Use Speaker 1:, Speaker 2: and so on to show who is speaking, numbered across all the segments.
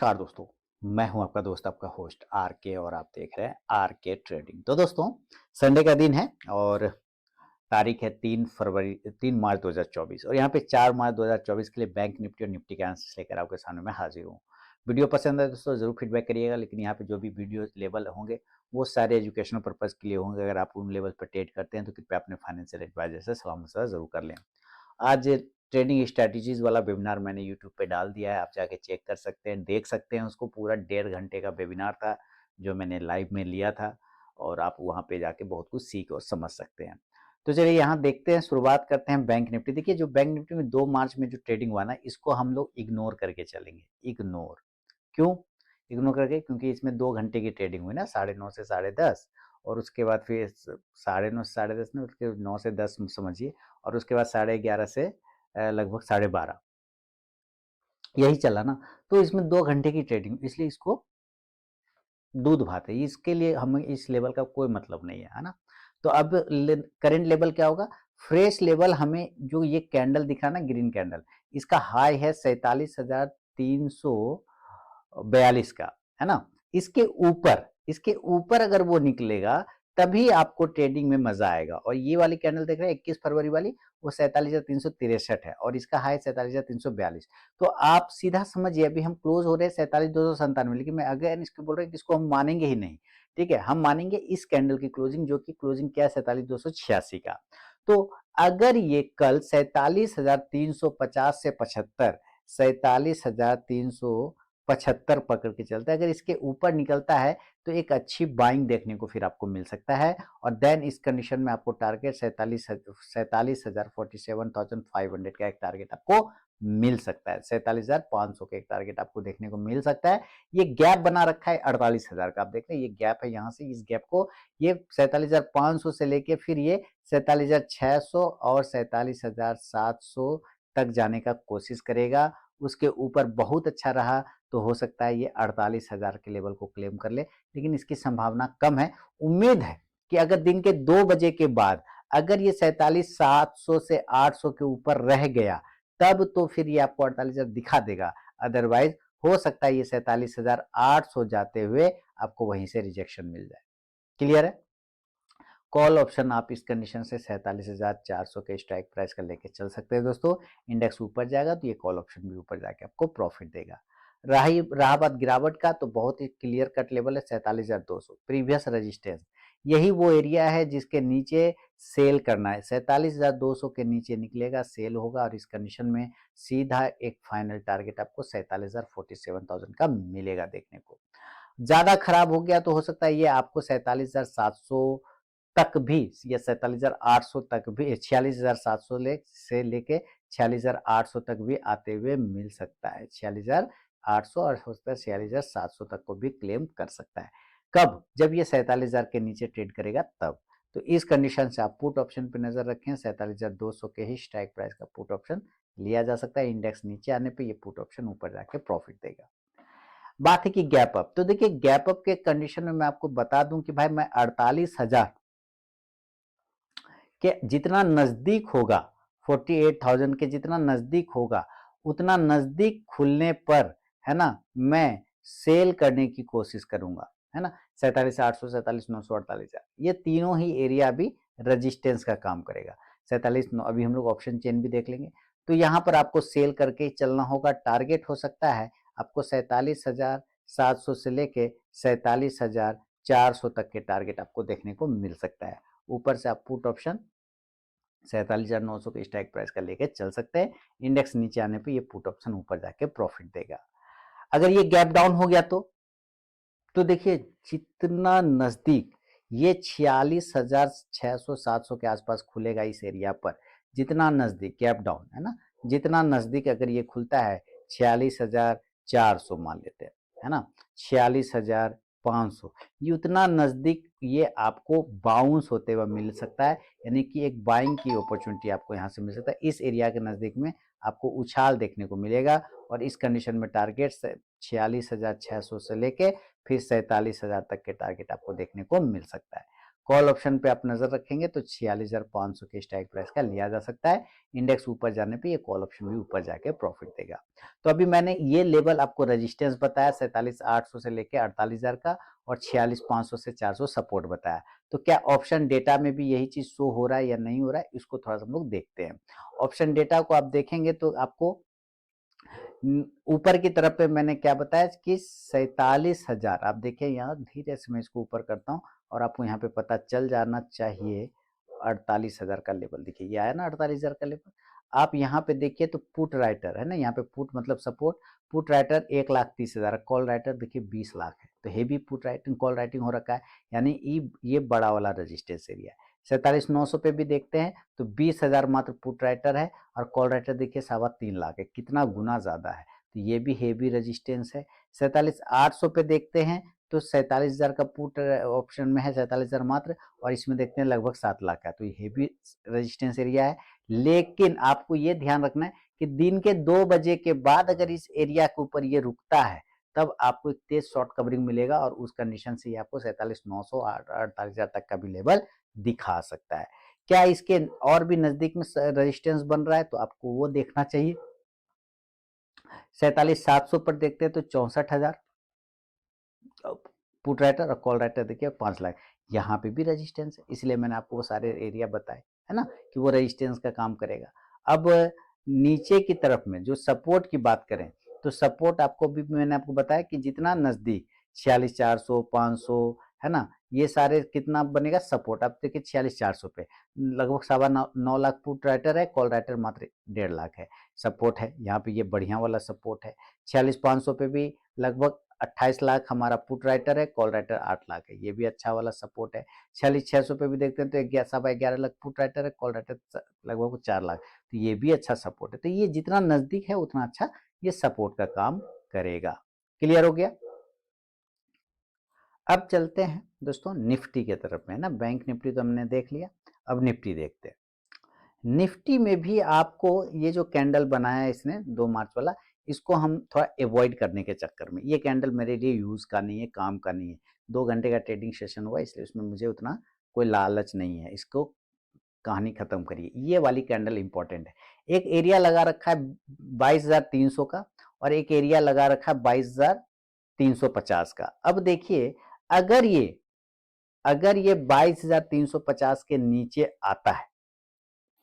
Speaker 1: नमस्कार दोस्तों। मैं हूं आपका दोस्त, आपका होस्ट आर के, और आप देख रहे हैं आर के ट्रेडिंग। तो दोस्तों, संडे का दिन है और तारीख है 3 फरवरी 3 मार्च 2024, और यहाँ पे 4 मार्च 2024 के लिए बैंक निफ्टी और निफ्टी के आंसर्स लेकर आपके सामने मैं हाजिर हूँ। वीडियो पसंद है दोस्तों जरूर फीडबैक करिएगा, लेकिन यहाँ पे जो भी वीडियो लेवल होंगे वो सारे एजुकेशनल पर्पज के लिए होंगे। अगर आप उन लेवल पर ट्रेड करते हैं तो कृपया अपने फाइनेंशियल एडवाइजर से सलाह मशवरा जरूर कर लें। आज ट्रेडिंग स्ट्रैटेजीज वाला वेबिनार मैंने यूट्यूब पे डाल दिया है, आप जाके चेक कर सकते हैं, देख सकते हैं उसको। पूरा 1.5 घंटे का वेबिनार था जो मैंने लाइव में लिया था, और आप वहाँ पे जाके बहुत कुछ सीख और समझ सकते हैं। तो चलिए यहाँ देखते हैं, शुरुआत करते हैं बैंक निफ्टी। देखिए, जो बैंक निफ्टी में 2 मार्च में जो ट्रेडिंग हुआ ना, इसको हम लोग इग्नोर करके चलेंगे। इग्नोर क्यों इग्नोर करके? क्योंकि इसमें 2 घंटे की ट्रेडिंग हुई ना, 9:30 से 10:30, और उसके बाद फिर 9:30 से 10:30 में, उसके 9 से 10 समझिए, और उसके बाद 11:30 से लगभग 12:30 यही चला ना। तो इसमें 2 घंटे की ट्रेडिंग, इसलिए इसको दूध भात है, इसके लिए हमें इस लेवल का कोई मतलब नहीं है ना। तो अब करंट लेवल क्या होगा? फ्रेश लेवल हमें जो ये कैंडल दिखा ना, ग्रीन कैंडल, इसका हाई है 47,342 का, है ना। इसके ऊपर अगर वो निकलेगा तभी आपको ट्रेडिंग में मजा आएगा। और ये वाली कैंडल देख रहे हैं 21 फरवरी वाली, वो 47,363 है, और इसका हाई 47,342। तो आप सीधा समझिए, अभी हम क्लोज हो रहे हैं 47,297, लेकिन मैं अगेन इसको बोल रहा हूँ कि इसको हम मानेंगे ही नहीं। ठीक है, हम मानेंगे इस कैंडल की क्लोजिंग, जो कि क्लोजिंग क्या है 47,286 का। तो अगर ये कल 47,350 से 75, 47,375 पकड़ के चलता है, अगर इसके ऊपर निकलता है तो एक अच्छी बाइंग देखने को फिर आपको मिल सकता है। और देन इस कंडीशन में आपको टारगेट 47,500 का एक टारगेट आपको मिल सकता है। 47,500 का एक टारगेट आपको देखने को मिल सकता है। ये गैप बना रखा है 48,000 का, आप देख रहे हैं, ये गैप है। यहाँ से इस गैप को, ये 47,500 से लेके फिर ये 47,600 और 47,700 तक जाने का कोशिश करेगा। उसके ऊपर बहुत अच्छा रहा तो हो सकता है ये 48,000 के लेवल को क्लेम कर ले, लेकिन इसकी संभावना कम है। उम्मीद है कि अगर दिन के 2 बजे के बाद अगर ये 47,700 से 800 के ऊपर रह गया, तब तो फिर ये आपको 48,000 दिखा देगा। अदरवाइज हो सकता है ये 47,800 जाते हुए आपको वहीं से रिजेक्शन मिल जाए। क्लियर है? कॉल ऑप्शन आप इस कंडीशन से 47,400 के स्ट्राइक प्राइस का लेके चल सकते हैं दोस्तों। इंडेक्स ऊपर जाएगा तो ये कॉल ऑप्शन भी ऊपर जाके आपको प्रॉफिट देगा। रहा बात गिरावट का, तो बहुत ही क्लियर कट लेवल है 47,200 प्रीवियस रेजिस्टेंस। यही वो एरिया है जिसके नीचे सेल करना है। 47,200 के नीचे निकलेगा, सेल होगा, और इस कंडीशन में सीधा एक फाइनल टारगेट आपको 47,47,000 का मिलेगा देखने को। ज्यादा खराब हो गया तो हो सकता है ये आपको 47,700 तक भी, या 47,800 तक भी, 46,700 से लेके 46,800 तक भी आते हुए मिल सकता है। 46,800 और हो सकता है 46,700 तक को भी क्लेम कर सकता है। कब? जब ये 47,000 के नीचे ट्रेड करेगा तब। तो इस कंडीशन से आप पुट ऑप्शन पे नजर रखें। 47,200 के ही स्ट्राइक प्राइस का पुट ऑप्शन लिया जा सकता है। इंडेक्स नीचे आने पे ये पुट ऑप्शन ऊपर जाके प्रॉफिट देगा। बात है कि गैप अप, तो देखिए गैप अप के कंडीशन में मैं आपको बता दूं कि भाई मैं 48,000 के जितना नजदीक होगा, 48,000 के जितना नजदीक होगा, उतना नजदीक खुलने पर, है ना, मैं सेल करने की कोशिश करूंगा, है ना। 47,800, 47,900, 48,000, ये तीनों ही एरिया अभी रजिस्टेंस का काम करेगा। 47,900, अभी हम लोग ऑप्शन चेन भी देख लेंगे। तो यहां पर आपको सेल करके चलना होगा। टारगेट हो सकता है आपको 47,700 से लेके 47,400 तक के टारगेट आपको देखने को मिल सकता है। ऊपर से आप पुट ऑप्शन 47,900 के स्ट्राइक प्राइस का लेके चल सकते हैं। इंडेक्स नीचे आने पे ये पुट ऑप्शन ऊपर जाके प्रॉफिट देगा। अगर ये गैप डाउन हो गया तो देखिए जितना नजदीक ये 46,600 700 के आसपास खुलेगा इस एरिया पर, जितना नजदीक गैप डाउन है ना, जितना नजदीक अगर ये खुलता है 46,400 मान लेते हैं, है ना, 46,500, ये उतना नजदीक ये आपको बाउंस होते हुए मिल सकता है। यानी कि एक बाइंग की अपॉर्चुनिटी आपको यहाँ से मिल सकता है। इस एरिया के नजदीक में आपको उछाल देखने को मिलेगा, और इस कंडीशन में टारगेट 46,600 से लेके फिर 47,000 तक के टारगेट आपको देखने को मिल सकता है। कॉल ऑप्शन पे आप नजर रखेंगे तो 46,500 के स्ट्राइक प्राइस का लिया जा सकता है। इंडेक्स ऊपर जाने पे ये कॉल ऑप्शन भी ऊपर जाके प्रॉफिट देगा। तो अभी मैंने ये लेवल आपको रेजिस्टेंस बताया 47,800 से लेके 48,000 का, और 46,500 से 400 सपोर्ट बताया। तो क्या ऑप्शन डेटा में भी यही चीज शो हो रहा है या नहीं हो रहा है, इसको थोड़ा सा हम लोग देखते हैं। ऑप्शन डेटा को आप देखेंगे तो आपको ऊपर की तरफ पे मैंने क्या बताया कि 47,000, आप देखिए यहाँ धीरे से मैं इसको ऊपर करता हूँ और आपको यहाँ पे पता चल जाना चाहिए 48,000 का लेवल। देखिए ये आया ना 48,000 का लेवल। आप यहाँ पे देखिए तो पुट राइटर है ना, यहाँ पे पुट मतलब support, put writer 1,30,000, call writer देखिए 20 लाख है। तो heavy put writing call writing हो रखा है, यानी ये बड़ा वाला रजिस्टेंस एरिया है। 47,900 पे भी देखते हैं तो 20,000 मात्र पुट राइटर है, और कॉल राइटर देखिए 3.25 लाख है, कितना गुना ज्यादा है। तो ये भी हेवी रेजिस्टेंस है। 47,800 पे देखते हैं तो 47,000 का पुट ऑप्शन में है 47,000 मात्र, और इसमें देखते हैं लगभग 7 लाख का। तो ये हेवी रेजिस्टेंस एरिया है। लेकिन आपको ये ध्यान रखना है कि दिन के 2 बजे के बाद अगर इस एरिया के ऊपर ये रुकता है तब आपको एक तेज शॉर्ट कवरिंग मिलेगा, और उस कंडीशन से ये आपको 47,900 48,000 तक का भी लेवल दिखा सकता है। क्या इसके और भी नजदीक में रेजिस्टेंस बन रहा है तो आपको वो देखना चाहिए। 47,700 पर देखते हैं तो 64,000 पुट राइटर, और कॉल राइटर देखिए 5 लाख। यहाँ पे भी रेजिस्टेंस है, इसलिए मैंने आपको वो सारे एरिया बताए है ना कि वो रेजिस्टेंस का काम करेगा। अब नीचे की तरफ में जो सपोर्ट की बात करें तो सपोर्ट आपको भी मैंने आपको बताया कि जितना नजदीक 46,400 500 है ना, ये सारे कितना बनेगा सपोर्ट। आप देखिए 46,400 पे लगभग 9.25 लाख पुट राइटर है, कॉल राइटर मात्र 1.5 लाख है। सपोर्ट है यहाँ पे, ये बढ़िया वाला सपोर्ट है। 46,500 पे भी लगभग 28 लाख हमारा पुट राइटर है, कॉल राइटर 8 लाख है, ये भी अच्छा वाला सपोर्ट है। 46,600 पे भी देखते हैं तो 11.5 लाख पुट राइटर है, कॉल राइटर लगभग 4 लाख, तो ये भी अच्छा सपोर्ट है। तो ये जितना नजदीक है उतना अच्छा ये सपोर्ट का काम करेगा। क्लियर हो गया। अब चलते हैं दोस्तों निफ्टी के तरफ में, ना बैंक निफ्टी तो हमने देख लिया, अब निफ्टी देखते हैं। निफ्टी में भी आपको ये जो कैंडल बनाया है इसने 2 मार्च वाला, इसको हम थोड़ा अवॉइड करने के चक्कर में, ये कैंडल मेरे लिए यूज का नहीं है, काम का नहीं है। 2 घंटे का ट्रेडिंग सेशन हुआ इसलिए उसमें मुझे उतना कोई लालच नहीं है, इसको कहानी खत्म करिए। ये वाली कैंडल इंपॉर्टेंट है। एक एरिया लगा रखा है 22,300 का, और एक एरिया लगा रखा है 22,350 का। अब देखिए अगर ये 22,350 के नीचे आता है,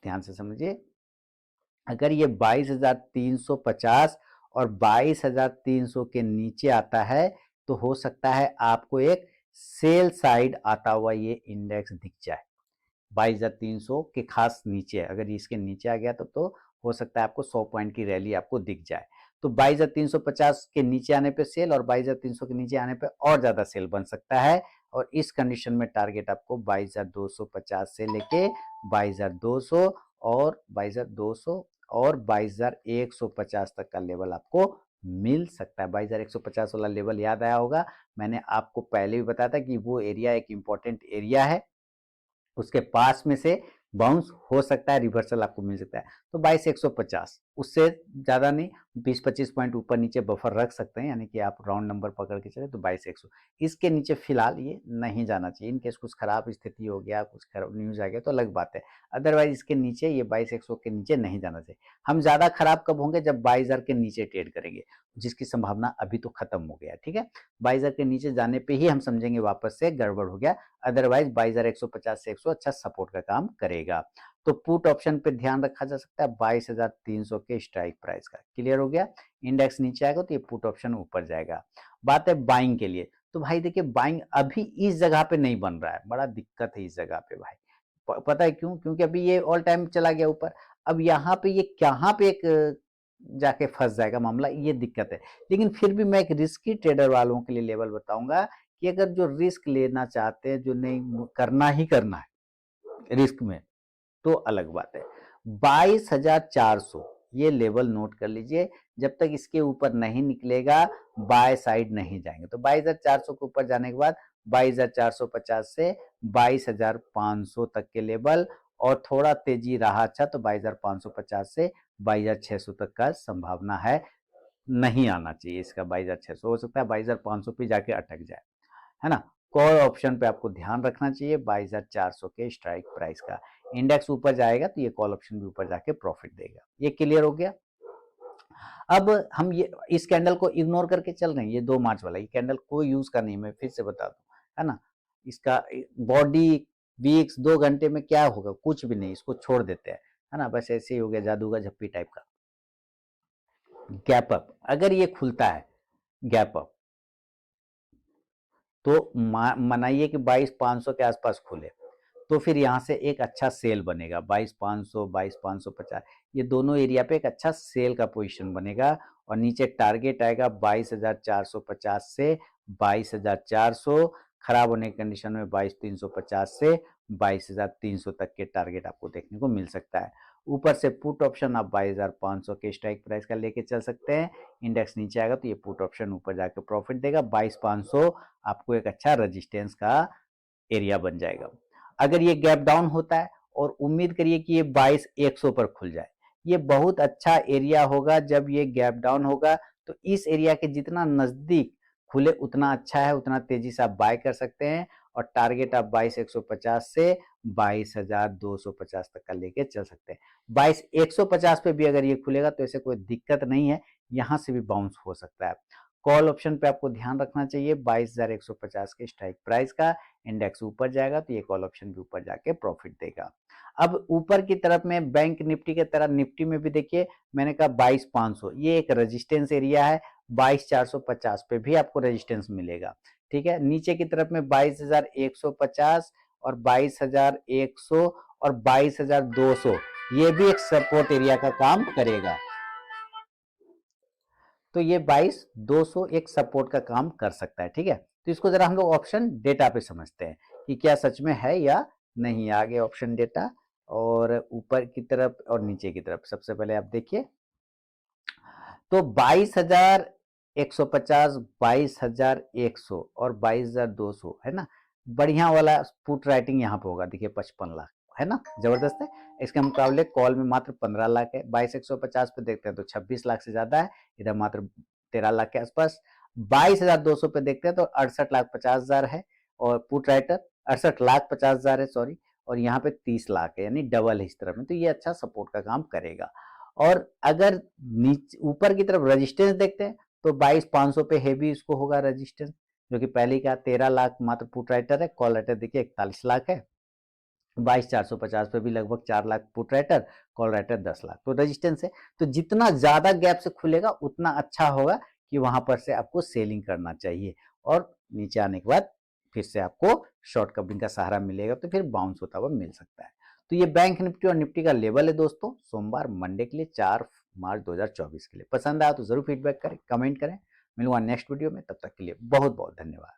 Speaker 1: ध्यान से समझिए, अगर ये 22,350 और 22,300 के नीचे आता है तो हो सकता है आपको एक सेल साइड आता हुआ ये इंडेक्स दिख जाए। 22,300 के खास नीचे, अगर इसके नीचे आ गया तो हो सकता है आपको 100 पॉइंट की रैली आपको दिख जाए। तो 22,350 के नीचे आने पे सेल, और 22,300 के नीचे आने पे और ज्यादा सेल बन सकता है। और इस कंडीशन में टारगेट आपको 22,250 से लेके 22,200 और 22,200 और 22,150 तक का लेवल आपको मिल सकता है। 22,150 वाला लेवल याद आया होगा, मैंने आपको पहले भी बताया था कि वो एरिया एक इंपॉर्टेंट एरिया है, उसके पास में से बाउंस हो सकता है, रिवर्सल आपको मिल सकता है। तो 22,150 उससे ज्यादा नहीं, 20-25 पॉइंट ऊपर नीचे बफर रख सकते हैं, यानी कि आप राउंड नंबर पकड़ के चले तो 22,100, इसके नीचे फिलहाल ये नहीं जाना चाहिए। इनकेस कुछ खराब स्थिति हो गया, कुछ खराब न्यूज आ गया तो अलग बात है, अदरवाइज इसके नीचे ये 22,100 के नीचे नहीं जाना चाहिए। हम ज्यादा खराब कब होंगे, जब 22,000 के नीचे ट्रेड करेंगे, जिसकी संभावना अभी तो खत्म हो गया। ठीक है, 22,000 के नीचे जाने पे ही हम समझेंगे वापस से गड़बड़ हो गया, अदरवाइज 22,150 से 100 अच्छा सपोर्ट का काम करेगा। तो पुट ऑप्शन पे ध्यान रखा जा सकता है 22,300 के स्ट्राइक प्राइस का। क्लियर हो गया। इंडेक्स नीचे आएगा तो ये पुट ऑप्शन ऊपर जाएगा। बात है बाइंग के लिए, तो भाई देखिए बाइंग अभी इस जगह पे नहीं बन रहा है, बड़ा दिक्कत है इस जगह पे भाई। पता है क्यों? क्योंकि अभी ये ऑल टाइम चला गया ऊपर, अब यहाँ पे ये कहाँ पे एक जाके फंस जाएगा मामला, ये दिक्कत है। लेकिन फिर भी मैं एक रिस्की ट्रेडर वालों के लिए लेवल बताऊंगा कि अगर जो रिस्क लेना चाहते हैं, जो नहीं करना ही करना है रिस्क में, तो अलग बात है। 22,400 ये लेवल नोट कर लीजिए, जब तक इसके ऊपर नहीं निकलेगा बाय साइड नहीं जाएंगे। तो 22,400 के ऊपर जाने के बाद 22,450 से 22,500 तक के लेवल, और थोड़ा तेजी रहा अच्छा तो 22,550 से 22,600 तक का संभावना है। नहीं आना चाहिए इसका 22,600, हो सकता है 22,500 पे जाके अटक जाए, है ना। कॉल ऑप्शन पे आपको ध्यान रखना चाहिए 22,400 के स्ट्राइक प्राइस का। इंडेक्स ऊपर जाएगा तो ये कॉल ऑप्शन भी ऊपर जाके प्रॉफिट देगा। ये क्लियर हो गया। अब हम ये इस कैंडल को इग्नोर करके चल रहे हैं, ये 2 मार्च वाला, ये कैंडल कोई यूज का नहीं, मैं फिर से बता दूं, है ना। इसका बॉडी वीक्स 2 घंटे में क्या होगा, कुछ भी नहीं, इसको छोड़ देते हैं, है ना। बस ऐसे ही हो गया जादू का झप्पी टाइप का। गैप अप, अगर ये खुलता है गैप अप तो मनाइए कि 22,500 के आसपास खुले, तो फिर यहाँ से एक अच्छा सेल बनेगा 22,500 22,550, ये दोनों एरिया पे एक अच्छा सेल का पोजीशन बनेगा। और नीचे टारगेट आएगा 22,450 से 22,400, खराब होने की कंडीशन में 22,350 से 22,300 तक के टारगेट आपको देखने को मिल सकता है। ऊपर से पुट ऑप्शन आप 22,500 के स्ट्राइक प्राइस का लेके चल सकते हैं। इंडेक्स नीचे आएगा तो ये पुट ऑप्शन ऊपर जाकर प्रॉफिट देगा। 22,500 आपको एक अच्छा रेजिस्टेंस का एरिया बन जाएगा। अगर ये गैप डाउन होता है और उम्मीद करिए कि ये 22,100 पर खुल जाए, ये बहुत अच्छा एरिया होगा। जब ये गैप डाउन होगा तो इस एरिया के जितना नजदीक खुले उतना अच्छा है, उतना तेजी से आप बाय कर सकते हैं। और टारगेट आप 22,150 से 22,250 तक का लेके चल सकते हैं। 22,150 पे भी अगर ये खुलेगा तो ऐसे कोई दिक्कत नहीं है, यहां से भी बाउंस हो सकता है। कॉल ऑप्शन पे आपको ध्यान रखना चाहिए 22,150 के स्ट्राइक प्राइस का। इंडेक्स ऊपर जाएगा तो ये कॉल ऑप्शन भी ऊपर जाके प्रॉफिट देगा। अब ऊपर की तरफ में बैंक निफ्टी की तरह निफ्टी में भी देखिए, मैंने कहा 22,500, ये एक रेजिस्टेंस एरिया है। 22,450 पे भी आपको रेजिस्टेंस मिलेगा, ठीक है। नीचे की तरफ में 22,150 और 22,100 और 22,200, ये भी एक सपोर्ट एरिया का काम करेगा। तो ये 22,200 एक सपोर्ट का काम कर सकता है, ठीक है। तो इसको जरा हम लोग ऑप्शन डेटा पे समझते हैं कि क्या सच में है या नहीं। आगे ऑप्शन डेटा और ऊपर की तरफ और नीचे की तरफ, सबसे पहले आप देखिए तो 22,150, 22,100 और 22,200, है ना। बढ़िया वाला पुट राइटिंग यहाँ पे होगा, देखिए 55 लाख, है ना, जबरदस्त है। इसके मुकाबले कॉल में मात्र 15 लाख है। 22,150 पे देखते हैं तो 26 लाख से ज्यादा है, इधर मात्र 13 लाख के आसपास। 22,200 पे देखते हैं तो 68,50,000 है, और पुट राइटर 68,50,000 है, सॉरी। और यहाँ पे 30 लाख है, यानी डबल है इस तरफ में, तो ये अच्छा सपोर्ट का काम करेगा। और अगर नीचे ऊपर की तरफ रेजिस्टेंस देखते हैं तो 22,500 पे हेवी इसको होगा रेजिस्टेंस, जो कि पहले का 13 लाख मात्र पुट राइटर है। कॉल राइटर देखिए 41 लाख है। 22,450 पे भी लगभग 4 lakh put writer, call writer 10 lakh, तो रेजिस्टेंस है। तो जितना ज्यादा गैप से खुलेगा उतना अच्छा होगा कि वहां पर से आपको सेलिंग करना चाहिए। और नीचे आने के बाद फिर से आपको शॉर्ट कवरिंग का सहारा मिलेगा, तो फिर बाउंस होता हुआ मिल सकता है। तो ये बैंक निफ्टी और निफ्टी का लेवल है दोस्तों, सोमवार मंडे के लिए 4 मार्च 2024 के लिए। पसंद आया तो जरूर फीडबैक करें, कमेंट करें। मिलूंगा नेक्स्ट वीडियो में, तब तक के लिए बहुत बहुत धन्यवाद।